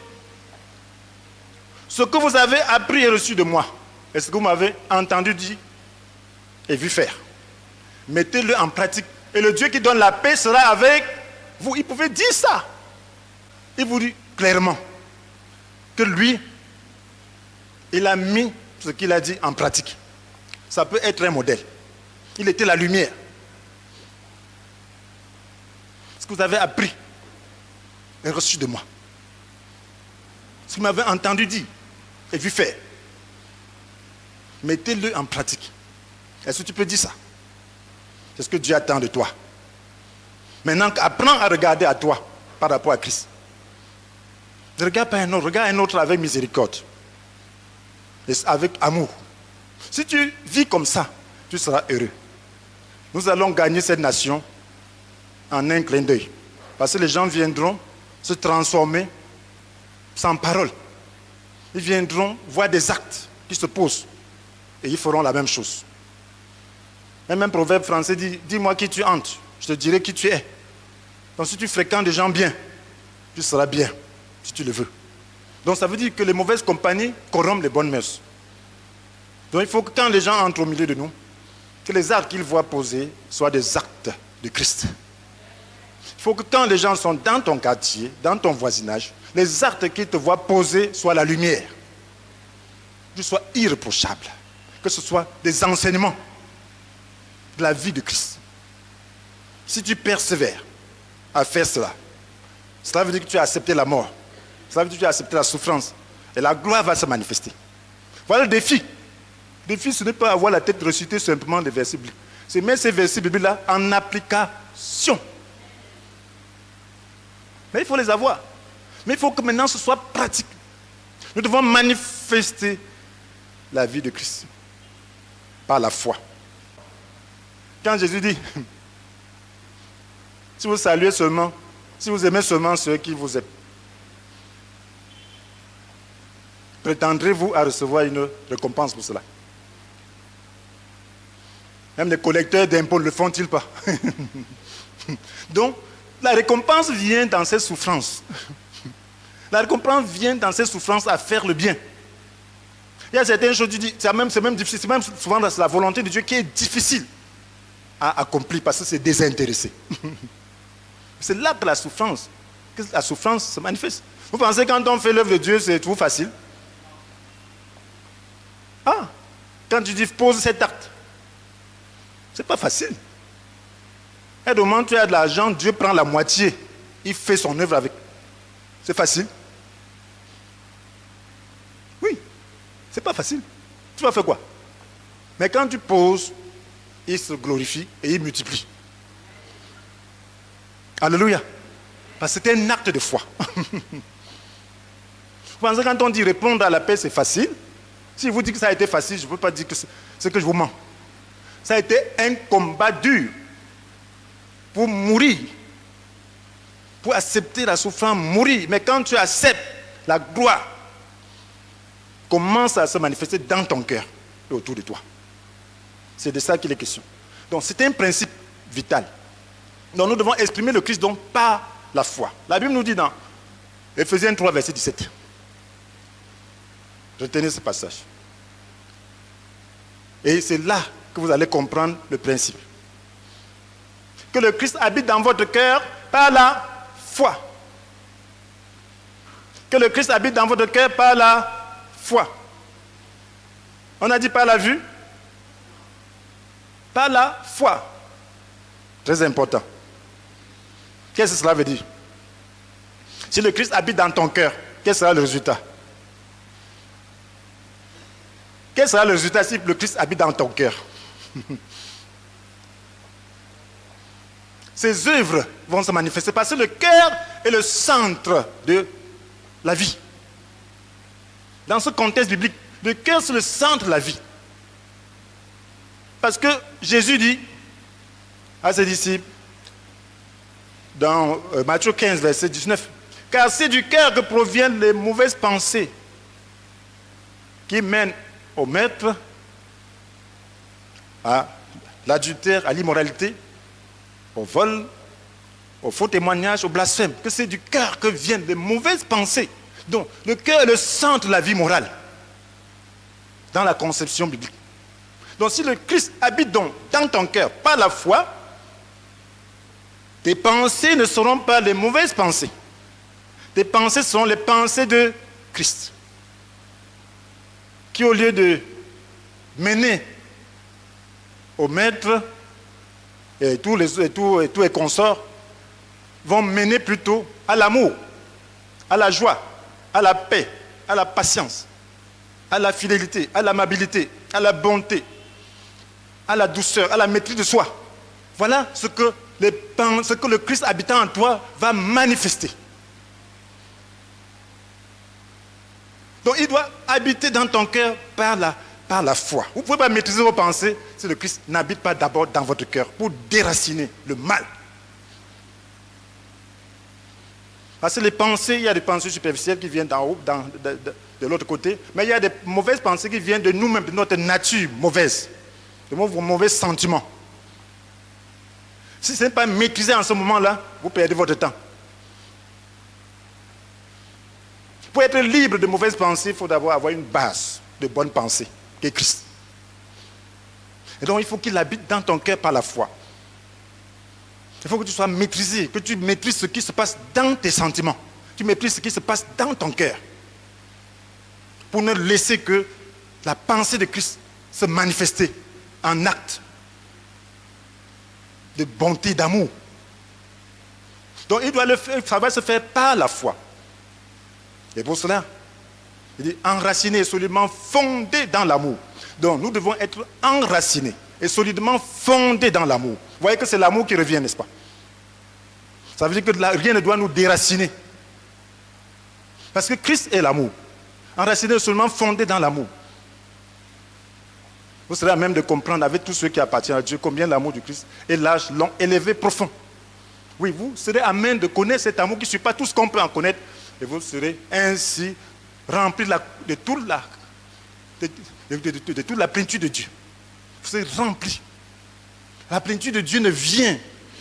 ce que vous avez appris et reçu de moi, est ce que vous m'avez entendu dire et vu faire. Mettez-le en pratique. Et le Dieu qui donne la paix sera avec vous. Il pouvait dire ça. Il vous dit clairement que lui, il a mis ce qu'il a dit en pratique. Ça peut être un modèle. Il était la lumière. Ce que vous avez appris et reçu de moi. Ce que vous m'avez entendu dire et vu faire. Mettez-le en pratique. Est-ce que tu peux dire ça? C'est ce que Dieu attend de toi. Maintenant, apprends à regarder à toi par rapport à Christ. Ne regarde pas un autre, regarde un autre avec miséricorde. Et avec amour. Si tu vis comme ça, tu seras heureux. Nous allons gagner cette nation en un clin d'œil. Parce que les gens viendront se transformer sans parole. Ils viendront voir des actes qui se posent. Et ils feront la même chose. Un même proverbe français dit, dis-moi qui tu entres, je te dirai qui tu es. Donc si tu fréquentes des gens bien, tu seras bien, si tu le veux. Donc ça veut dire que les mauvaises compagnies corrompent les bonnes mœurs. Donc il faut que quand les gens entrent au milieu de nous, que les actes qu'ils voient poser soient des actes de Christ. Il faut que quand les gens sont dans ton quartier, dans ton voisinage, les actes qu'ils te voient poser soient la lumière. Que tu sois irréprochable. que ce soit des enseignements de la vie de Christ. Si tu persévères à faire cela, cela veut dire que tu as accepté la mort. Cela veut dire que tu as accepté la souffrance. Et la gloire va se manifester. Voilà le défi. Le défi, ce n'est pas avoir la tête reciter simplement des versets bibliques. C'est mettre ces versets bibliques-là en application. Mais il faut les avoir. Mais il faut que maintenant ce soit pratique. Nous devons manifester la vie de Christ par la foi. Quand Jésus dit, si vous saluez seulement, si vous aimez seulement ceux qui vous aiment, prétendrez-vous à recevoir une récompense pour cela? Même les collecteurs d'impôts ne le font-ils pas? Donc, la récompense vient dans ces souffrances. La récompense vient dans ces souffrances à faire le bien. Il y a certaines choses, c'est même difficile, c'est même souvent la volonté de Dieu qui est difficile à accomplir parce que c'est désintéressé. C'est là que la souffrance se manifeste. Vous pensez que quand on fait l'œuvre de Dieu, c'est tout facile? Ah, quand tu dis pose cet acte, c'est pas facile. Et au moment où tu as de l'argent, Dieu prend la moitié, il fait son œuvre avec. C'est facile? Oui, c'est pas facile. Tu vas faire quoi? Mais quand tu poses, il se glorifie et il multiplie. Alléluia. Parce que c'est un acte de foi. Vous pensez que quand on dit répondre à la paix, c'est facile? Si je vous dis que ça a été facile, je ne peux pas dire que c'est que je vous mens. Ça a été un combat dur pour mourir, pour accepter la souffrance, mourir. Mais quand tu acceptes, la gloire commence à se manifester dans ton cœur et autour de toi. C'est de ça qu'il est question. Donc c'est un principe vital. Donc nous devons exprimer le Christ donc par la foi. La Bible nous dit dans Éphésiens 3, verset 17. Retenez ce passage. Et c'est là que vous allez comprendre le principe. Que le Christ habite dans votre cœur par la foi. Que le Christ habite dans votre cœur par la foi. On a dit par la vue? Par la foi. Très important. Qu'est-ce que cela veut dire? Si le Christ habite dans ton cœur, quel sera le résultat? Quel sera le résultat si le Christ habite dans ton cœur? Ces œuvres vont se manifester parce que le cœur est le centre de la vie. Dans ce contexte biblique, le cœur c'est le centre de la vie. Parce que Jésus dit à ses disciples, dans Matthieu 15, verset 19, car c'est du cœur que proviennent les mauvaises pensées qui mènent au meurtre, à l'adultère, à l'immoralité, au vol, au faux témoignage, au blasphème. Que c'est du cœur que viennent les mauvaises pensées. Donc, le cœur est le centre de la vie morale dans la conception biblique. Donc, si le Christ habite donc dans ton cœur par la foi, tes pensées ne seront pas les mauvaises pensées. Tes pensées seront les pensées de Christ. Qui, au lieu de mener au maître et tous les consorts, vont mener plutôt à l'amour, à la joie, à la paix, à la patience, à la fidélité, à l'amabilité, à la bonté, à la douceur, à la maîtrise de soi. Voilà ce que le Christ habitant en toi va manifester. Donc il doit habiter dans ton cœur par la foi. Vous ne pouvez pas maîtriser vos pensées si le Christ n'habite pas d'abord dans votre cœur pour déraciner le mal. Parce que les pensées, il y a des pensées superficielles qui viennent d'en haut, de l'autre côté, mais il y a des mauvaises pensées qui viennent de nous-mêmes, de notre nature mauvaise, de vos mauvais sentiments. Si ce n'est pas maîtrisé en ce moment-là, vous perdez votre temps. Pour être libre de mauvaises pensées, il faut d'abord avoir une base de bonnes pensées, qui est Christ. Et donc il faut qu'il habite dans ton cœur par la foi. Il faut que tu sois maîtrisé, que tu maîtrises ce qui se passe dans tes sentiments. Tu maîtrises ce qui se passe dans ton cœur. Pour ne laisser que la pensée de Christ se manifester en acte de bonté, d'amour. Donc ça va se faire par la foi. Et pour cela, il dit enraciné et solidement fondé dans l'amour. Donc nous devons être enracinés et solidement fondés dans l'amour. Vous voyez que c'est l'amour qui revient, n'est-ce pas? Ça veut dire que rien ne doit nous déraciner. Parce que Christ est l'amour. Enraciné et solidement fondé dans l'amour. Vous serez à même de comprendre avec tous ceux qui appartiennent à Dieu combien l'amour du Christ est large, long, élevé, profond. Oui, vous serez à même de connaître cet amour qui ne suit pas tout ce qu'on peut en connaître. Et vous serez ainsi rempli de toute la plénitude de Dieu. Vous serez rempli. La plénitude de Dieu ne vient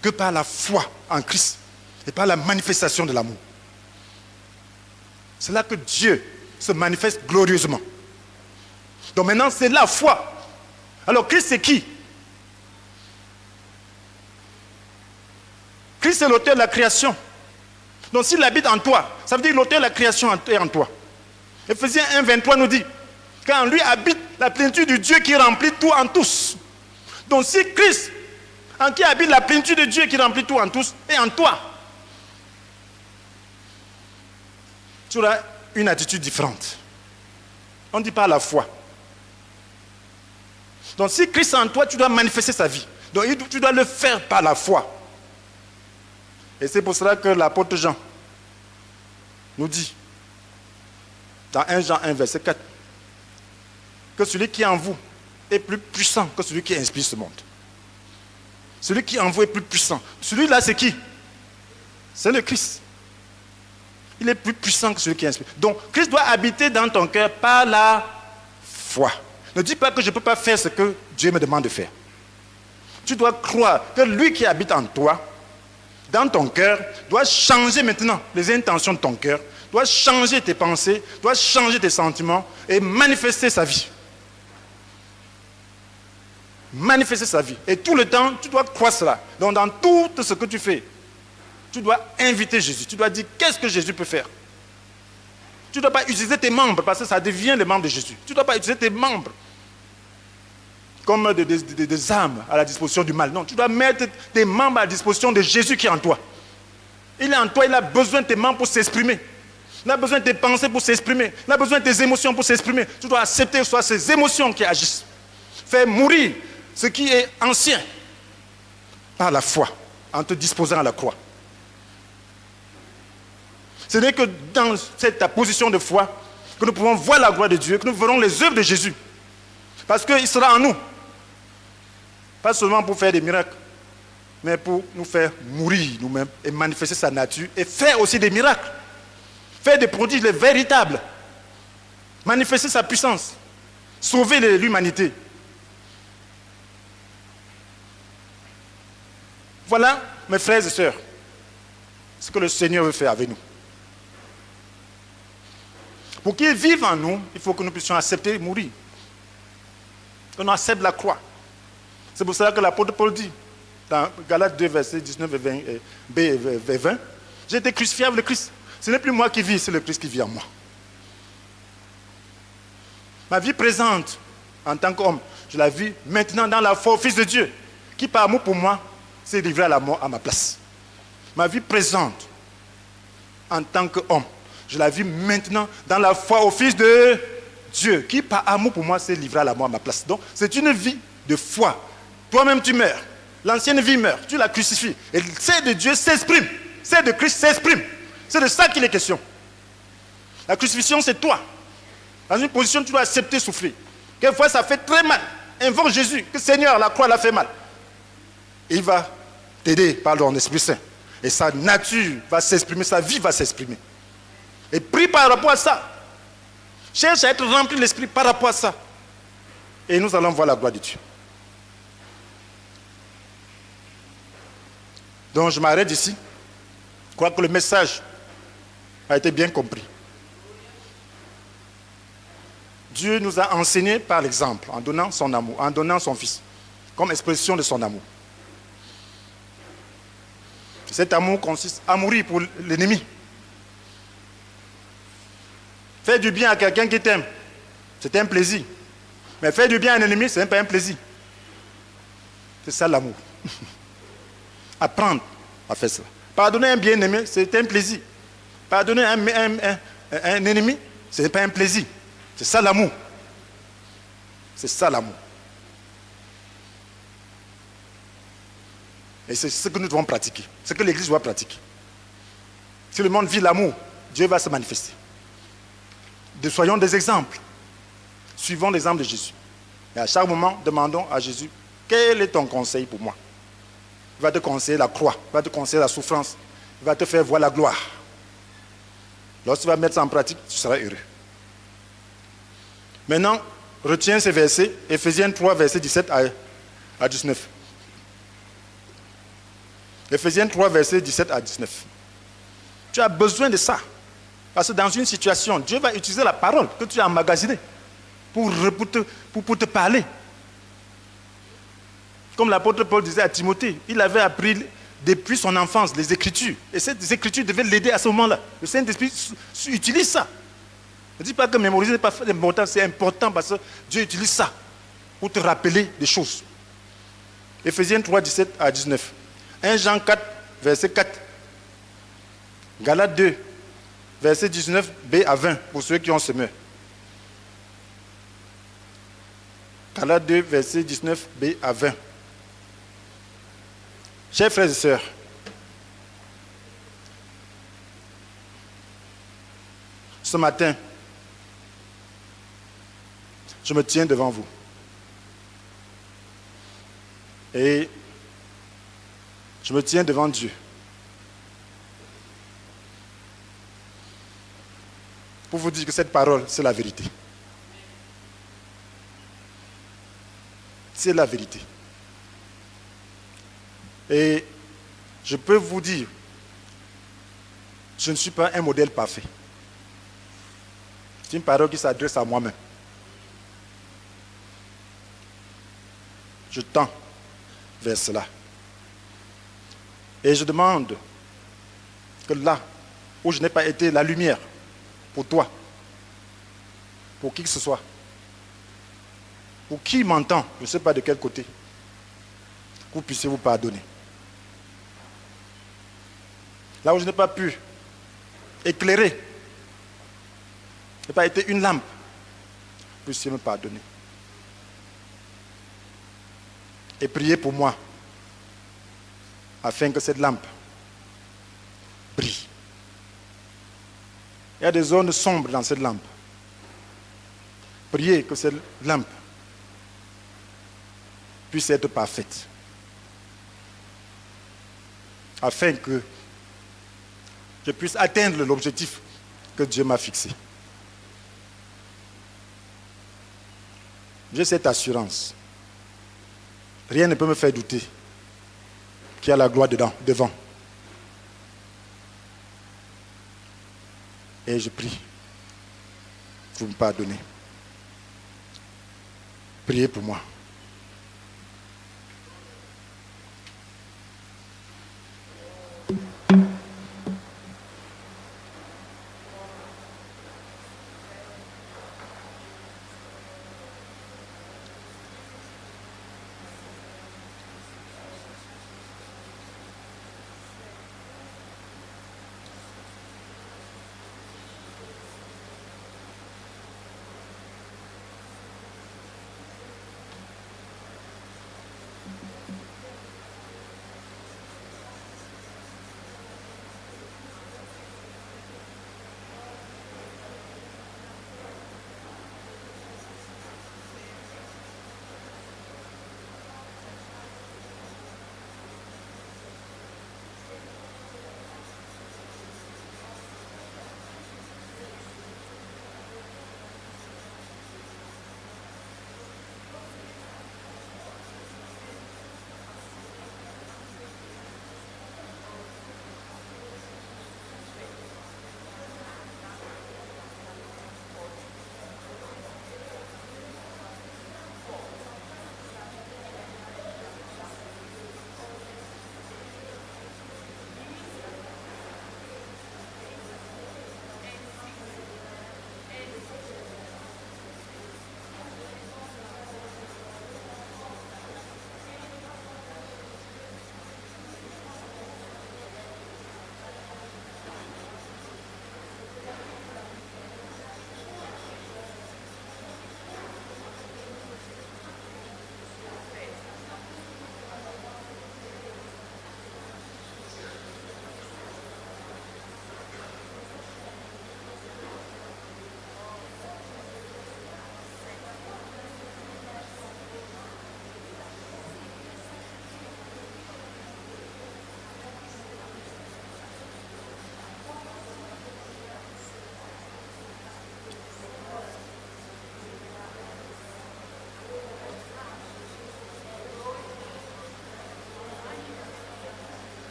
que par la foi en Christ et par la manifestation de l'amour. C'est là que Dieu se manifeste glorieusement. Donc maintenant, c'est la foi. Alors Christ, c'est qui? Christ est l'auteur de la création. Donc s'il habite en toi, ça veut dire que l'auteur de la création est en toi. Éphésiens 1, 23 nous dit qu'en lui habite la plénitude du Dieu qui remplit tout en tous. Donc si Christ, en qui habite la plénitude de Dieu qui remplit tout en tous, est en toi, tu auras une attitude différente. On ne dit pas la foi. Donc si Christ est en toi, tu dois manifester sa vie. Donc tu dois le faire par la foi. Et c'est pour cela que l'apôtre Jean nous dit, dans 1 Jean 1, verset 4, que celui qui est en vous est plus puissant que celui qui inspire ce monde. Celui qui est en vous est plus puissant. Celui-là, c'est qui? C'est le Christ. Il est plus puissant que celui qui inspire. Donc, Christ doit habiter dans ton cœur par la foi. Ne dis pas que je ne peux pas faire ce que Dieu me demande de faire. Tu dois croire que lui qui habite en toi, dans ton cœur, doit changer maintenant les intentions de ton cœur, doit changer tes pensées, doit changer tes sentiments et manifester sa vie. Manifester sa vie. Et tout le temps, tu dois croire cela. Donc dans tout ce que tu fais, tu dois inviter Jésus. Tu dois dire qu'est-ce que Jésus peut faire. Tu ne dois pas utiliser tes membres parce que ça devient les membres de Jésus. Tu ne dois pas utiliser tes membres comme des armes à la disposition du mal. Non, tu dois mettre tes membres à la disposition de Jésus qui est en toi. Il est en toi, il a besoin de tes membres pour s'exprimer. Il a besoin de tes pensées pour s'exprimer. Il a besoin de tes émotions pour s'exprimer. Tu dois accepter que ce soit ces émotions qui agissent. Faire mourir ce qui est ancien par la foi, en te disposant à la croix. Ce n'est que dans ta position de foi que nous pouvons voir la gloire de Dieu, que nous verrons les œuvres de Jésus. Parce qu'il sera en nous. Pas seulement pour faire des miracles, mais pour nous faire mourir nous-mêmes et manifester sa nature et faire aussi des miracles. Faire des prodiges les véritables. Manifester sa puissance. Sauver l'humanité. Voilà, mes frères et sœurs, ce que le Seigneur veut faire avec nous. Pour qu'il vive en nous, il faut que nous puissions accepter de mourir. Qu'on accepte la croix. C'est pour cela que l'apôtre Paul dit, dans Galates 2, versets 19 et 20, j'ai été crucifié avec le Christ. Ce n'est plus moi qui vis, c'est le Christ qui vit en moi. Ma vie présente, en tant qu'homme, je la vis maintenant dans la foi au Fils de Dieu, qui par amour pour moi, s'est livré à la mort à ma place. Ma vie présente, en tant qu'homme, je la vis maintenant dans la foi au Fils de Dieu, qui par amour pour moi s'est livré à la mort à ma place. Donc, c'est une vie de foi. Toi-même, tu meurs. L'ancienne vie meurt. Tu la crucifies. Et celle de Dieu s'exprime. Celle de Christ s'exprime. C'est de ça qu'il est question. La crucifixion, c'est toi. Dans une position, tu dois accepter souffrir. Quelquefois, ça fait très mal. Invoque Jésus, que Seigneur, la croix l'a fait mal. Il va t'aider par ton Esprit Saint. Et sa nature va s'exprimer, sa vie va s'exprimer. Et prie par rapport à ça. Cherche à être rempli de l'Esprit par rapport à ça. Et nous allons voir la gloire de Dieu. Donc je m'arrête ici. Je crois que le message a été bien compris. Dieu nous a enseigné par l'exemple, en donnant son amour, en donnant son Fils, comme expression de son amour. Cet amour consiste à mourir pour l'ennemi. Faire du bien à quelqu'un qui t'aime, c'est un plaisir. Mais faire du bien à un ennemi, ce n'est pas un plaisir. C'est ça l'amour. Apprendre à faire ça. Pardonner un bien-aimé, c'est un plaisir. Pardonner un ennemi, ce n'est pas un plaisir. C'est ça l'amour. C'est ça l'amour. Et c'est ce que nous devons pratiquer. Ce que l'Église doit pratiquer. Si le monde vit l'amour, Dieu va se manifester. Soyons des exemples. Suivons l'exemple de Jésus. Et à chaque moment, demandons à Jésus, quel est ton conseil pour moi? Il va te conseiller la croix, il va te conseiller la souffrance, il va te faire voir la gloire. Lorsque tu vas mettre ça en pratique, tu seras heureux. Maintenant, retiens ces versets, Ephésiens 3, versets 17 à 19. Ephésiens 3, versets 17 à 19. Tu as besoin de ça. Parce que dans une situation, Dieu va utiliser la parole que tu as emmagasinée pour te parler. Comme l'apôtre Paul disait à Timothée, il avait appris depuis son enfance les Écritures. Et ces Écritures devaient l'aider à ce moment-là. Le Saint-Esprit utilise ça. Ne dis pas que mémoriser n'est pas important, c'est important parce que Dieu utilise ça pour te rappeler des choses. Ephésiens 3, 17 à 19. 1 Jean 4, verset 4. Galates 2, verset 19b à 20, pour ceux qui ont semé. Galates 2, verset 19b à 20. Chers frères et sœurs, ce matin, je me tiens devant vous. Et je me tiens devant Dieu. Pour vous dire que cette parole, c'est la vérité. C'est la vérité. Et je peux vous dire, je ne suis pas un modèle parfait. C'est une parole qui s'adresse à moi-même. Je tends vers cela. Et je demande que là où je n'ai pas été la lumière pour toi, pour qui que ce soit, pour qui m'entend, je ne sais pas de quel côté, que vous puissiez vous pardonner. Là où je n'ai pas pu éclairer, je n'ai pas été une lampe, vous puissiez me pardonner. Et priez pour moi, afin que cette lampe brille. Il y a des zones sombres dans cette lampe. Priez que cette lampe puisse être parfaite, afin que je puisse atteindre l'objectif que Dieu m'a fixé. J'ai cette assurance. Rien ne peut me faire douter qu'il y a la gloire devant. Et je prie, vous me pardonnez. Priez pour moi.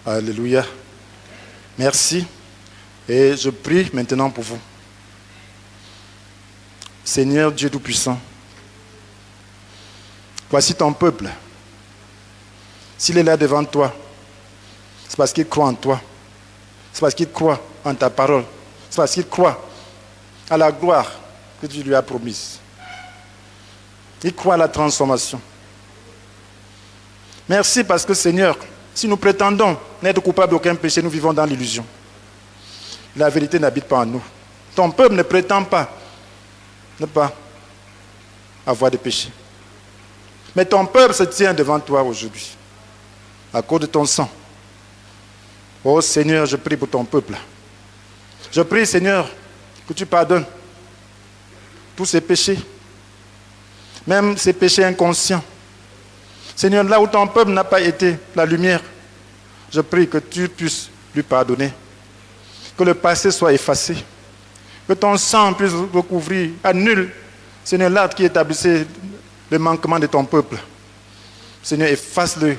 Alléluia. Merci. Et je prie maintenant pour vous. Seigneur Dieu Tout-Puissant, voici ton peuple. S'il est là devant toi, c'est parce qu'il croit en toi. C'est parce qu'il croit en ta parole. C'est parce qu'il croit à la gloire que tu lui as promise. Il croit à la transformation. Merci parce que Seigneur, si nous prétendons n'être coupables d'aucun péché, nous vivons dans l'illusion. La vérité n'habite pas en nous. Ton peuple ne prétend pas ne pas avoir de péché. Mais ton peuple se tient devant toi aujourd'hui, à cause de ton sang. Oh Seigneur, je prie pour ton peuple. Je prie, Seigneur, que tu pardonnes tous ces péchés, même ces péchés inconscients. Seigneur, là où ton peuple n'a pas été la lumière, je prie que tu puisses lui pardonner, que le passé soit effacé, que ton sang puisse recouvrir, annule, Seigneur, l'acte qui établissait le manquement de ton peuple. Seigneur, efface-le,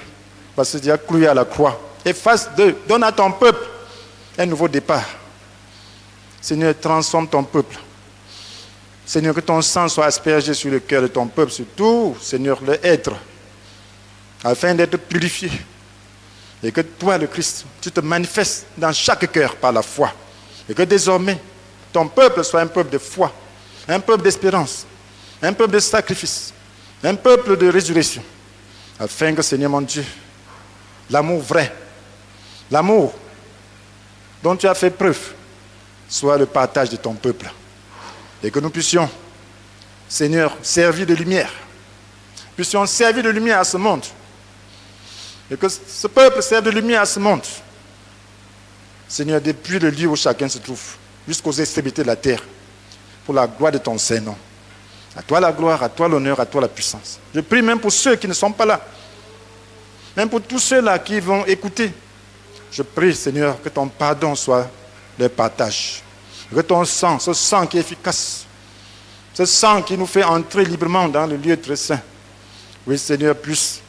parce que tu as cloué à la croix. Efface-le, donne à ton peuple un nouveau départ. Seigneur, transforme ton peuple. Seigneur, que ton sang soit aspergé sur le cœur de ton peuple, surtout, Seigneur, le être, afin d'être purifié. Et que toi, le Christ, tu te manifestes dans chaque cœur par la foi. Et que désormais, ton peuple soit un peuple de foi, un peuple d'espérance, un peuple de sacrifice, un peuple de résurrection. Afin que, Seigneur mon Dieu, l'amour vrai, l'amour dont tu as fait preuve, soit le partage de ton peuple. Et que nous puissions, Seigneur, servir de lumière. Puissions servir de lumière à ce monde. Et que ce peuple serve de lumière à ce monde. Seigneur, depuis le lieu où chacun se trouve, jusqu'aux extrémités de la terre, pour la gloire de ton Saint-Nom. À toi la gloire, à toi l'honneur, à toi la puissance. Je prie même pour ceux qui ne sont pas là, même pour tous ceux-là qui vont écouter. Je prie, Seigneur, que ton pardon soit leur partage. Que ton sang, ce sang qui est efficace, ce sang qui nous fait entrer librement dans le lieu très saint, oui, Seigneur, puisse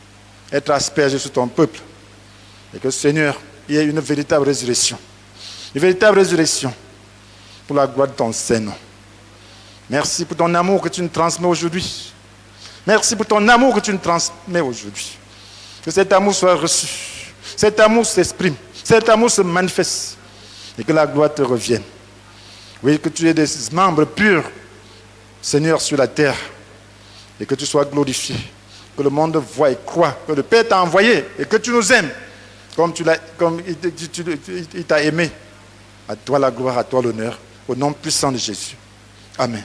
être aspergé sur ton peuple. Et que, Seigneur, il y ait une véritable résurrection. Une véritable résurrection pour la gloire de ton Saint-Nom. Merci pour ton amour que tu nous transmets aujourd'hui. Merci pour ton amour que tu nous transmets aujourd'hui. Que cet amour soit reçu. Cet amour s'exprime. Cet amour se manifeste. Et que la gloire te revienne. Oui, que tu aies des membres purs, Seigneur, sur la terre. Et que tu sois glorifié. Que le monde voie et croie que le Père t'a envoyé et que tu nous aimes comme il t'a aimé. À toi la gloire, à toi l'honneur, au nom puissant de Jésus. Amen.